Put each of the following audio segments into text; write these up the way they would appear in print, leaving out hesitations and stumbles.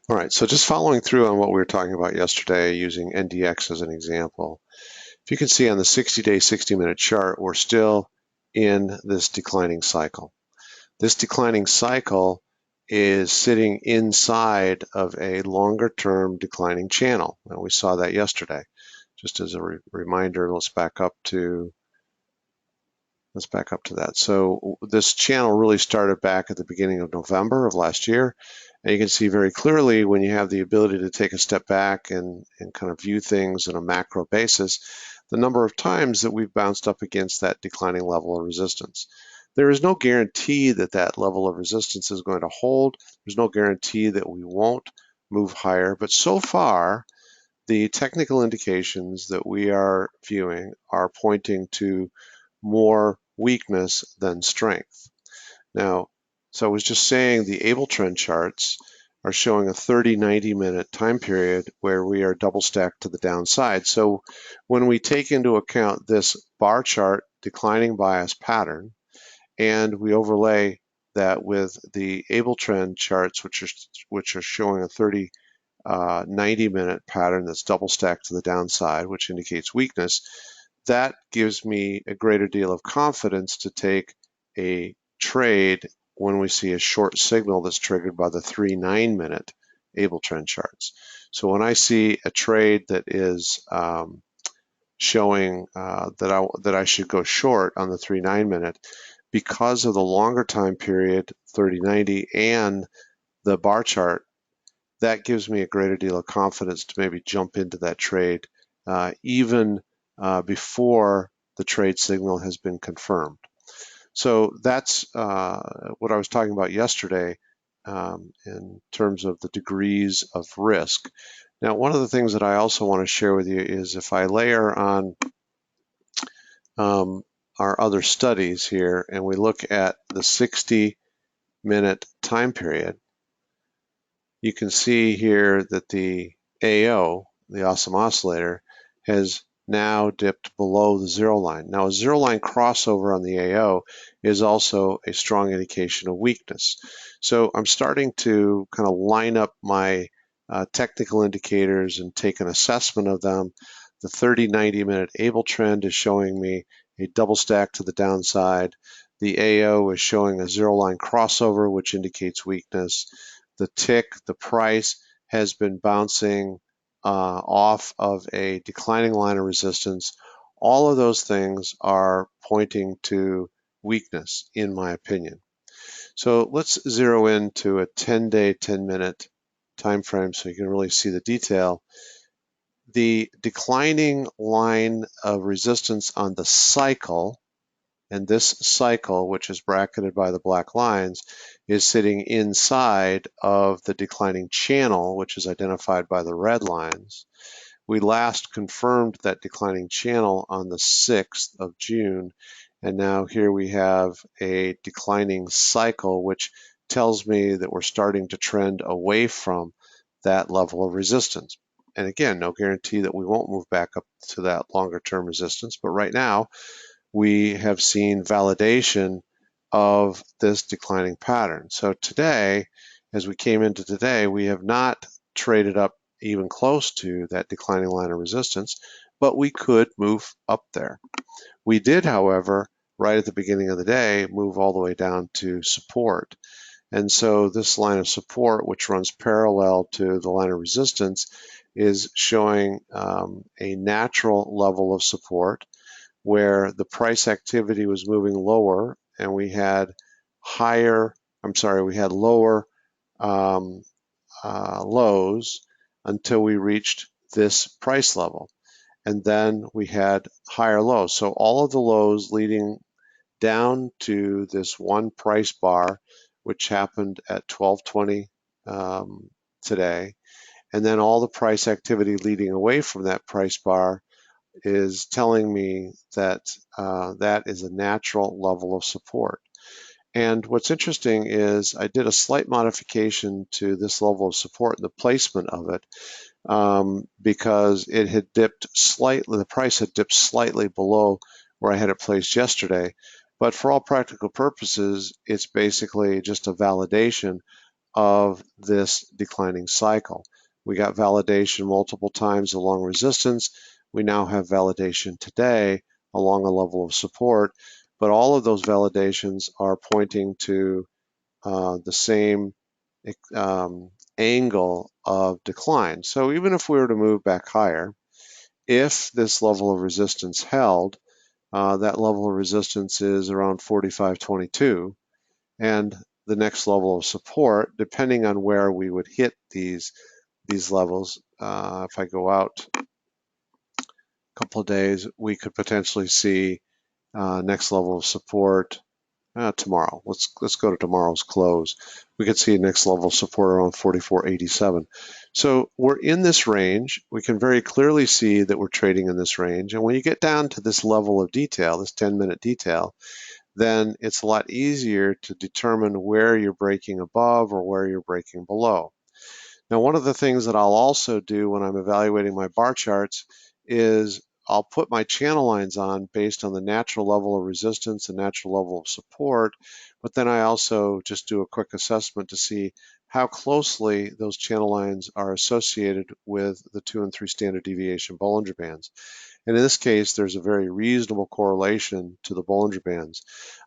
All right, so just following through on what we were talking about yesterday using NDX as an example, if you can see on the 60-day, 60-minute chart, we're still in this declining cycle. This declining cycle is sitting inside of a longer-term declining channel, and we saw that yesterday. Just as a reminder, let's back up to that. So this channel really started back at the beginning of November of last year. And you can see very clearly when you have the ability to take a step back and kind of view things on a macro basis, the number of times that we've bounced up against that declining level of resistance. There is no guarantee that that level of resistance is going to hold. There's no guarantee that we won't move higher. But so far, the technical indications that we are viewing are pointing to more weakness than strength. Now, so I was just saying the Able trend charts are showing a 30-90 minute time period where we are double stacked to the downside. So when we take into account this bar chart declining bias pattern and we overlay that with the Able trend charts, which are showing a 90 minute pattern that's double stacked to the downside, which indicates weakness, that gives me a greater deal of confidence to take a trade when we see a short signal that's triggered by the 3-9 minute Able trend charts. So when I see a trade that is showing that I should go short on the 3-9 minute, because of the longer time period, 30-90, and the bar chart, that gives me a greater deal of confidence to maybe jump into that trade even before the trade signal has been confirmed. So that's what I was talking about yesterday in terms of the degrees of risk. Now, one of the things that I also want to share with you is if I layer on our other studies here and we look at the 60-minute time period, you can see here that the AO, the awesome oscillator, has now dipped below the zero line. Now, a zero line crossover on the AO is also a strong indication of weakness. So I'm starting to kind of line up my technical indicators and take an assessment of them. The 30-90 minute Able trend is showing me a double stack to the downside. The AO is showing a zero line crossover, which indicates weakness. The tick, the price, has been bouncing off of a declining line of resistance. All of those things are pointing to weakness, in my opinion. So let's zero into a 10-day, 10-minute time frame so you can really see the detail. The declining line of resistance on the cycle, and this cycle, which is bracketed by the black lines, is sitting inside of the declining channel, which is identified by the red lines. We last confirmed that declining channel on the 6th of June, and now here we have a declining cycle, which tells me that we're starting to trend away from that level of resistance. And again, no guarantee that we won't move back up to that longer term resistance, but right now, we have seen validation of this declining pattern. So today, as we came into today, we have not traded up even close to that declining line of resistance, but we could move up there. We did, however, right at the beginning of the day, move all the way down to support. And so this line of support, which runs parallel to the line of resistance, is showing a natural level of support where the price activity was moving lower and we had lower lows until we reached this price level. And then we had higher lows. So all of the lows leading down to this one price bar, which happened at 12:20 today, and then all the price activity leading away from that price bar is telling me that that is a natural level of support. And what's interesting is I did a slight modification to this level of support, the placement of it, because it had dipped slightly, the price had dipped slightly below where I had it placed yesterday. But for all practical purposes, it's basically just a validation of this declining cycle. We got validation multiple times along resistance. We now have validation today along a level of support, but all of those validations are pointing to the same angle of decline. So even if we were to move back higher, if this level of resistance held, that level of resistance is around 45.22, and the next level of support, depending on where we would hit these levels, if I go out a couple of days, we could potentially see next level of support tomorrow. Let's go to tomorrow's close. We could see next level of support around 44.87. So we're in this range. We can very clearly see that we're trading in this range. And when you get down to this level of detail, this 10-minute detail, then it's a lot easier to determine where you're breaking above or where you're breaking below. Now, one of the things that I'll also do when I'm evaluating my bar charts is I'll put my channel lines on based on the natural level of resistance and natural level of support, but then I also just do a quick assessment to see how closely those channel lines are associated with the 2 and 3 standard deviation Bollinger Bands. And in this case, there's a very reasonable correlation to the Bollinger Bands.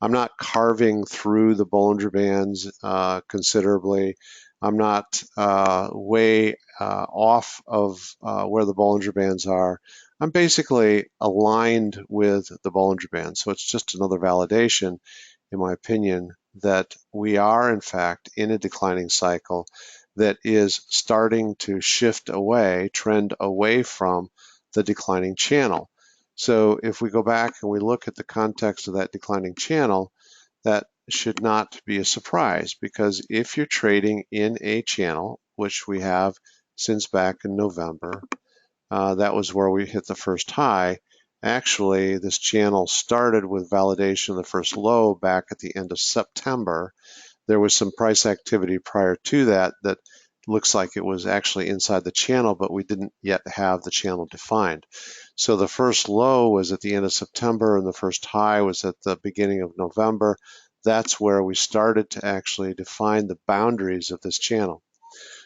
I'm not carving through the Bollinger Bands considerably. I'm not way off of where the Bollinger Bands are. I'm basically aligned with the Bollinger Bands. So it's just another validation, in my opinion, that we are in fact in a declining cycle that is starting to shift away, trend away from the declining channel. So if we go back and we look at the context of that declining channel, that should not be a surprise, because if you're trading in a channel, which we have since back in November, that was where we hit the first high. Actually, this channel started with validation of the first low back at the end of September. There was some price activity prior to that that looks like it was actually inside the channel, but we didn't yet have the channel defined. So the first low was at the end of September and the first high was at the beginning of November. That's where we started to actually define the boundaries of this channel.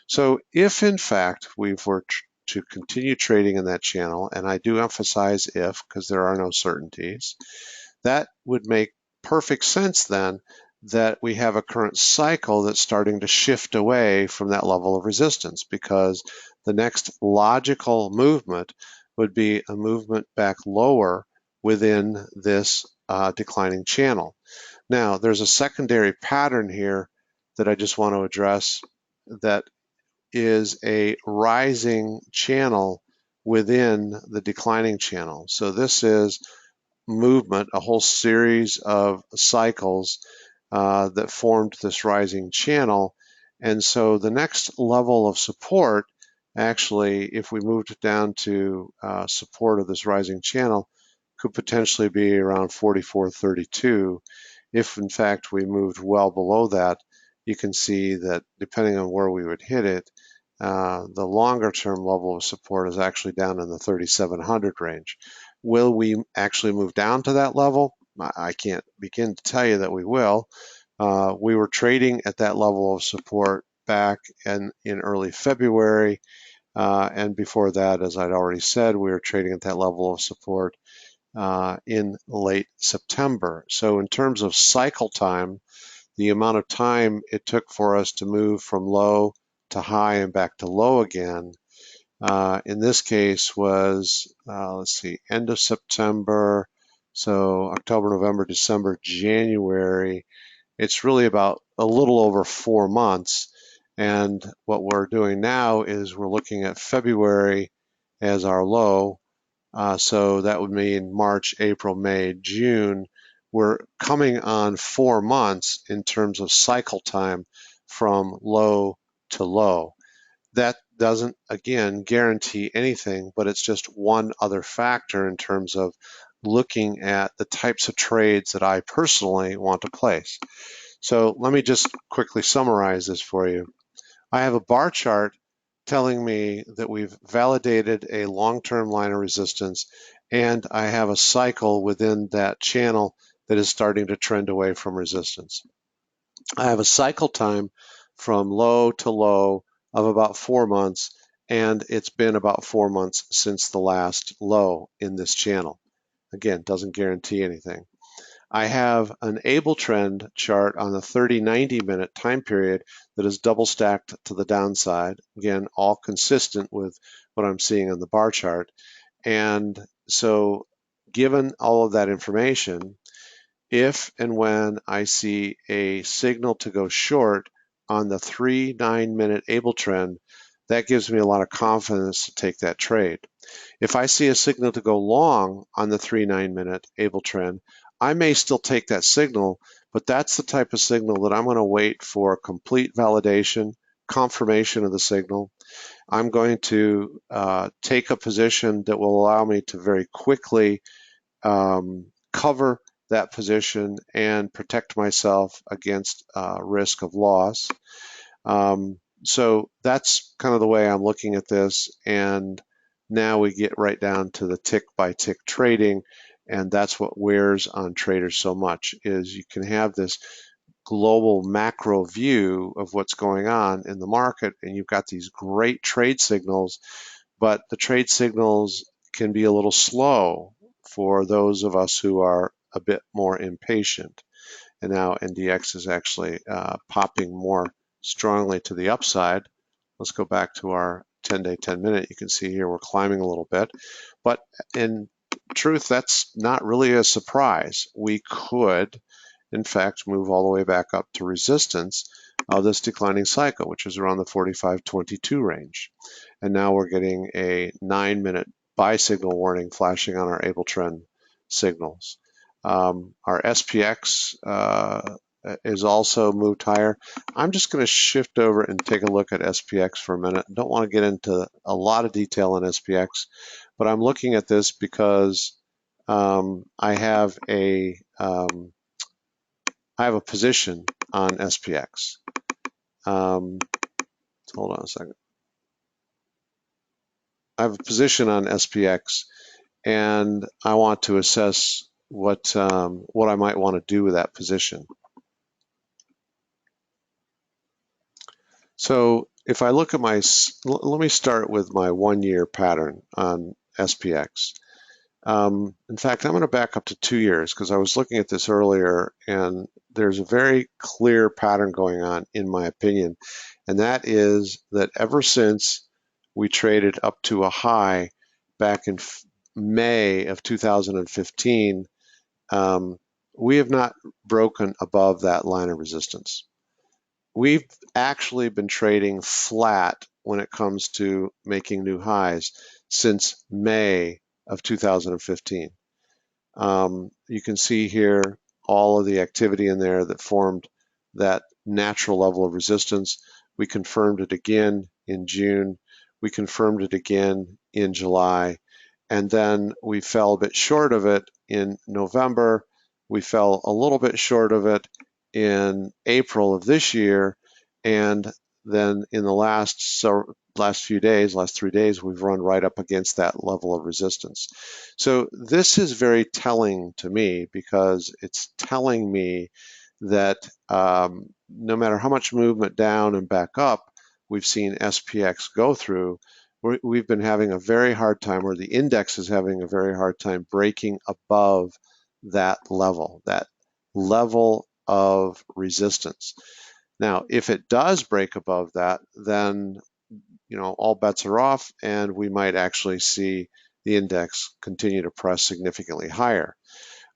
So if in fact we were to continue trading in that channel, and I do emphasize if, because there are no certainties, that would make perfect sense then that we have a current cycle that's starting to shift away from that level of resistance, because the next logical movement would be a movement back lower within this declining channel. Now, there's a secondary pattern here that I just want to address that is a rising channel within the declining channel. So this is movement, a whole series of cycles that formed this rising channel. And so the next level of support, actually, if we moved down to support of this rising channel, could potentially be around 44.32. If in fact we moved well below that, you can see that depending on where we would hit it, the longer term level of support is actually down in the 3,700 range. Will we actually move down to that level? I can't begin to tell you that we will. We were trading at that level of support back in early February, and before that, as I'd already said, we were trading at that level of support in late September. So in terms of cycle time, the amount of time it took for us to move from low to high and back to low again, in this case was, let's see, end of September, so October, November, December, January. It's really about a little over 4 months. And what we're doing now is we're looking at February as our low. So that would mean March, April, May, June. We're coming on 4 months in terms of cycle time from low to low. That doesn't, again, guarantee anything, but it's just one other factor in terms of looking at the types of trades that I personally want to place. So let me just quickly summarize this for you. I have a bar chart telling me that we've validated a long-term line of resistance, and I have a cycle within that channel that is starting to trend away from resistance. I have a cycle time from low to low of about 4 months, and it's been about 4 months since the last low in this channel. Again, doesn't guarantee anything. I have an able trend chart on the 30-90 minute time period that is double stacked to the downside. Again, all consistent with what I'm seeing on the bar chart. And so given all of that information, if and when I see a signal to go short on the 3-9 minute able trend, that gives me a lot of confidence to take that trade. If I see a signal to go long on the 3-9 minute able trend, I may still take that signal, but that's the type of signal that I'm going to wait for complete validation, confirmation of the signal. I'm going to take a position that will allow me to very quickly cover that position and protect myself against risk of loss. So that's kind of the way I'm looking at this. And now we get right down to the tick by tick trading. And that's what wears on traders so much, is you can have this global macro view of what's going on in the market, and you've got these great trade signals, but the trade signals can be a little slow for those of us who are a bit more impatient. And now NDX is actually popping more strongly to the upside. Let's go back to our 10-day, 10-minute. You can see here we're climbing a little bit, but in truth, that's not really a surprise. We could, in fact, move all the way back up to resistance of this declining cycle, which is around the 45.22 range. And now we're getting a 9-minute buy signal warning flashing on our able trend signals. Our SPX is also moved higher. I'm just going to shift over and take a look at SPX for a minute. I don't want to get into a lot of detail on SPX, but I'm looking at this because I have a position on SPX. Hold on a second. I have a position on SPX, and I want to assess what I might want to do with that position. So if I look at let me start with my 1-year pattern on SPX. In fact, I'm going to back up to 2 years because I was looking at this earlier, and there's a very clear pattern going on, in my opinion, and that is that ever since we traded up to a high back in May of 2015, we have not broken above that line of resistance. We've actually been trading flat when it comes to making new highs since May of 2015. You can see here all of the activity in there that formed that natural level of resistance. We confirmed it again in June. We confirmed it again in July. And then we fell a bit short of it in November. We fell a little bit short of it in April of this year. And then in the last 3 days, we've run right up against that level of resistance. So this is very telling to me, because it's telling me that no matter how much movement down and back up we've seen SPX go through, we've been having a very hard time, or the index is having a very hard time breaking above that level of resistance. Now, if it does break above that, then all bets are off, and we might actually see the index continue to press significantly higher.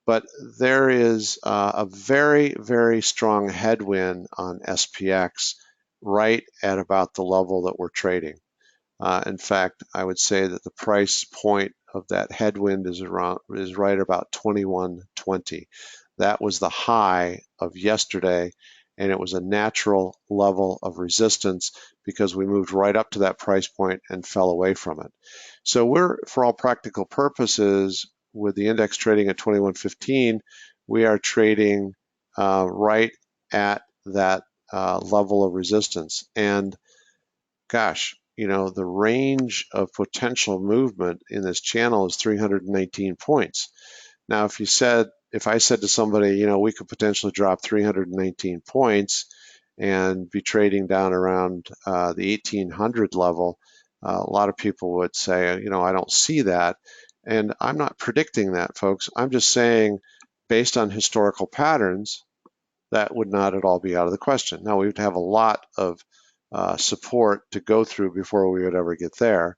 But there is a very, very strong headwind on SPX right at about the level that we're trading. In fact, I would say that the price point of that headwind is right about 21.20. That was the high of yesterday, and it was a natural level of resistance because we moved right up to that price point and fell away from it. So we're, for all practical purposes, with the index trading at 21.15, we are trading right at that level of resistance. And gosh, the range of potential movement in this channel is 319 points. Now, if I said to somebody, we could potentially drop 319 points, and be trading down around the 1800 level, a lot of people would say, you know, I don't see that. And I'm not predicting that, folks. I'm just saying, based on historical patterns, that would not at all be out of the question. Now, we would have a lot of support to go through before we would ever get there.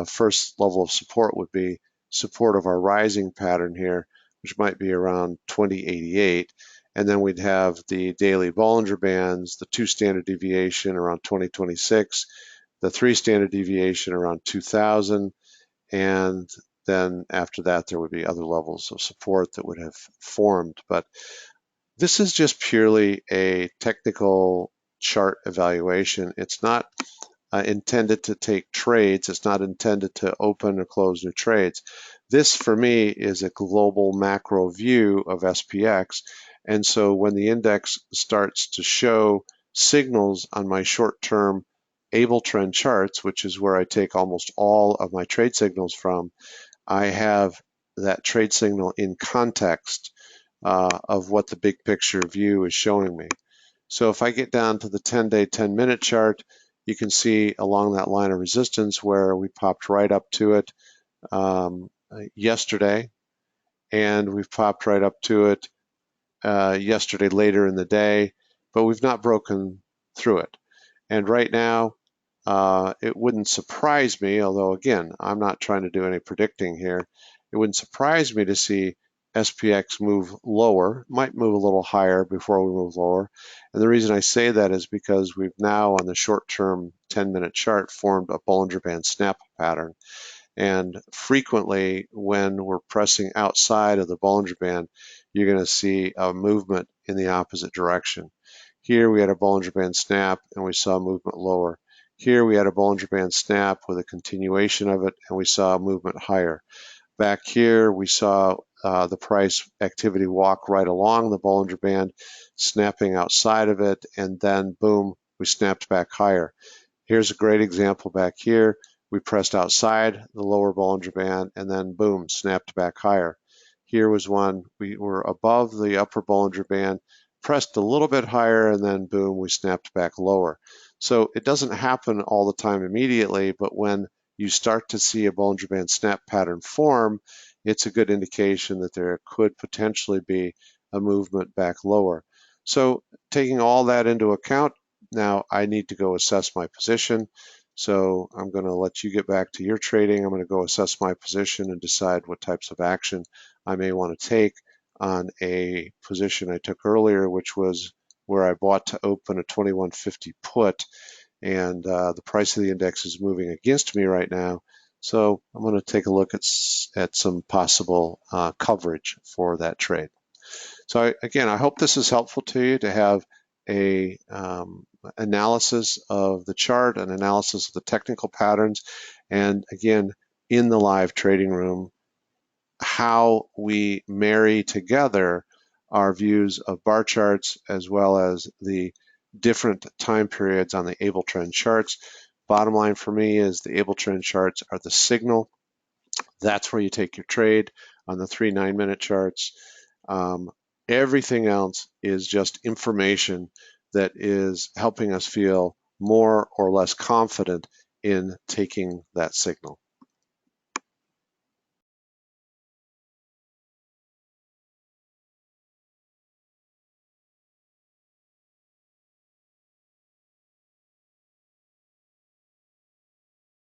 First level of support would be support of our rising pattern here, which might be around 2088. And then we'd have the daily Bollinger Bands, the 2 standard deviation around 2026, the 3 standard deviation around 2000, and then after that there would be other levels of support that would have formed. But this is just purely a technical chart evaluation. It's not intended to take trades. It's not intended to open or close new trades. This, for me, is a global macro view of SPX. And so when the index starts to show signals on my short-term able trend charts, which is where I take almost all of my trade signals from, I have that trade signal in context of what the big picture view is showing me. So if I get down to the 10-day, 10-minute chart, you can see along that line of resistance where we popped right up to it yesterday, and we've popped right up to it yesterday later in the day, but we've not broken through it. And right now, it wouldn't surprise me, although again, I'm not trying to do any predicting here, it wouldn't surprise me to see SPX move lower, might move a little higher before we move lower. And the reason I say that is because we've now on the short-term 10-minute chart formed a Bollinger Band snap pattern. And frequently when we're pressing outside of the Bollinger Band, you're going to see a movement in the opposite direction. Here we had a Bollinger Band snap and we saw movement lower. Here we had a Bollinger Band snap with a continuation of it and we saw a movement higher. Back here we saw the price activity walk right along the Bollinger Band, snapping outside of it, and then boom, we snapped back higher. Here's a great example back here. We pressed outside the lower Bollinger Band and then boom, snapped back higher. Here was one, we were above the upper Bollinger Band, pressed a little bit higher, and then boom, we snapped back lower. So it doesn't happen all the time immediately, but when you start to see a Bollinger Band snap pattern form, it's a good indication that there could potentially be a movement back lower. So taking all that into account, now I need to go assess my position. So I'm going to let you get back to your trading. I'm going to go assess my position and decide what types of action I may want to take on a position I took earlier, which was where I bought to open a 2150 put. And the price of the index is moving against me right now. So I'm going to take a look at some possible coverage for that trade. So again, I hope this is helpful to you to have a analysis of the chart, an analysis of the technical patterns, and again, in the live trading room, how we marry together our views of bar charts as well as the different time periods on the able trend charts. Bottom line for me is the able trend charts are the signal. That's where you take your trade on the 3 9-minute charts. Everything else is just information that is helping us feel more or less confident in taking that signal.